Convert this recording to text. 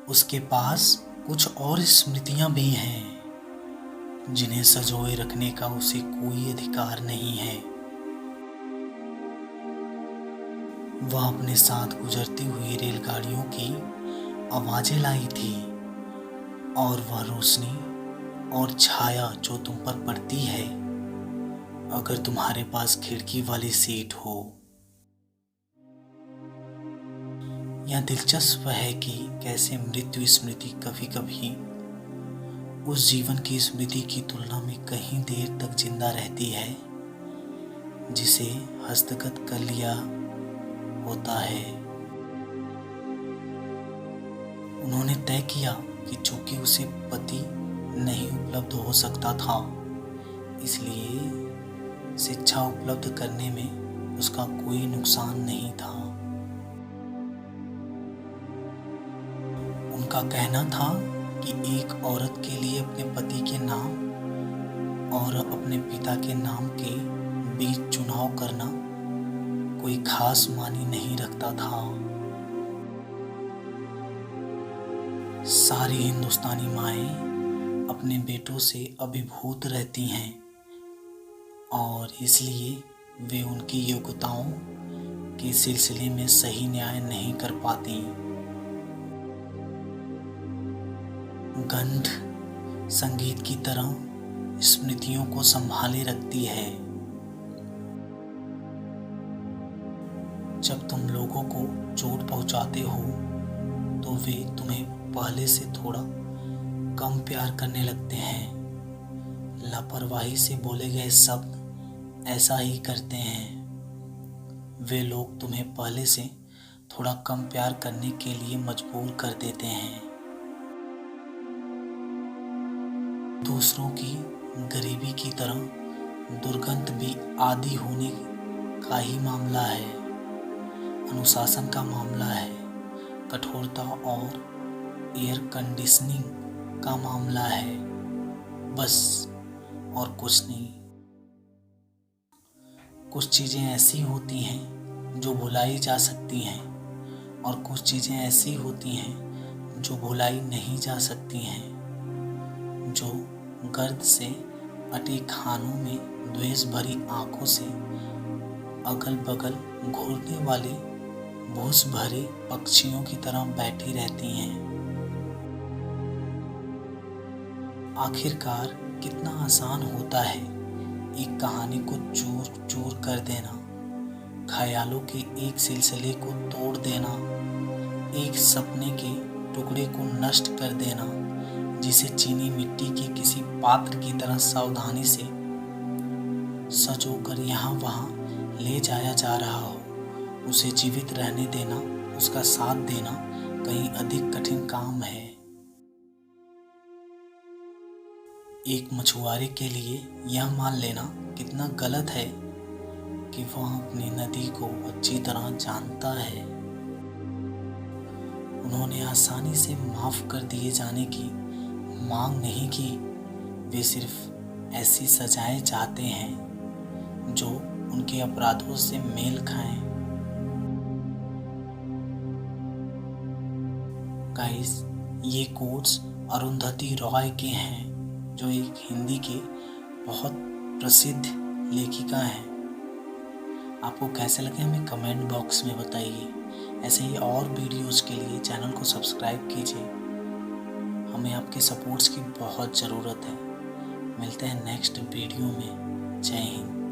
उसके पास कुछ और स्मृतियां भी हैं जिन्हें संजोए रखने का उसे कोई अधिकार नहीं है। वह अपने साथ गुजरती हुई रेलगाड़ियों की आवाजें लाई थी और वह रोशनी और छाया जो तुम पर पड़ती है अगर तुम्हारे पास खिड़की वाली सीट हो। यह दिलचस्प है कि कैसे मृत्यु स्मृति कभी कभी उस जीवन की स्मृति की तुलना में कहीं देर तक जिंदा रहती है जिसे हस्तगत कर लिया होता है। उन्होंने तय किया कि चूंकि उसे पति नहीं उपलब्ध हो सकता था, इसलिए शिक्षा उपलब्ध करने में उसका कोई नुकसान नहीं था। उनका कहना था कि एक औरत के लिए अपने पति के नाम और अपने पिता के नाम के बीच चुनाव करना कोई खास मानी नहीं रखता था। सारी हिंदुस्तानी माएं अपने बेटों से अभिभूत रहती हैं और इसलिए वे उनकी योग्यताओं के सिलसिले में सही न्याय नहीं कर पाती। गंध संगीत की तरह स्मृतियों को संभाले रखती है। जब तुम लोगों को चोट पहुंचाते हो तो वे तुम्हें पहले से थोड़ा कम प्यार करने लगते हैं। लापरवाही से बोले गए शब्द ऐसा ही करते हैं। वे लोग तुम्हें पहले से थोड़ा कम प्यार करने के लिए मजबूर कर देते हैं। दूसरों की गरीबी की तरह दुर्गंध भी आदी होने का ही मामला है। अनुशासन का मामला है। कठोरता और एयर कंडीशनिंग का मामला है, बस और कुछ नहीं। कुछ चीज़ें ऐसी होती हैं जो भुलाई जा सकती हैं और कुछ चीज़ें ऐसी होती हैं जो भुलाई नहीं जा सकती हैं। जो गर्द से अटे खानों में द्वेष भरी आंखों से अगल बगल घूरने वाले भूस भरे पक्षियों की तरह बैठी रहती हैं। आखिरकार कितना आसान होता है एक कहानी को चूर चूर कर देना, ख्यालों के एक सिलसिले को तोड़ देना, एक सपने के टुकड़े को नष्ट कर देना जिसे चीनी मिट्टी के किसी पात्र की तरह सावधानी से सजोकर यहाँ वहाँ ले जाया जा रहा हो। उसे जीवित रहने देना, उसका साथ देना कहीं अधिक कठिन काम है। एक मछुआरे के लिए यह मान लेना कितना गलत है कि वह अपनी नदी को अच्छी तरह जानता है। उन्होंने आसानी से माफ कर दिए जाने की मांग नहीं की। वे सिर्फ ऐसी सजाएं चाहते हैं जो उनके अपराधों से मेल खाएं। गाइस, ये कोट्स अरुंधति रॉय के हैं जो एक हिंदी के बहुत प्रसिद्ध लेखिका हैं। आपको कैसे लगे हमें कमेंट बॉक्स में बताइए। ऐसे ही और वीडियोस के लिए चैनल को सब्सक्राइब कीजिए। हमें आपके सपोर्ट्स की बहुत ज़रूरत है। मिलते हैं नेक्स्ट वीडियो में। जय हिंद।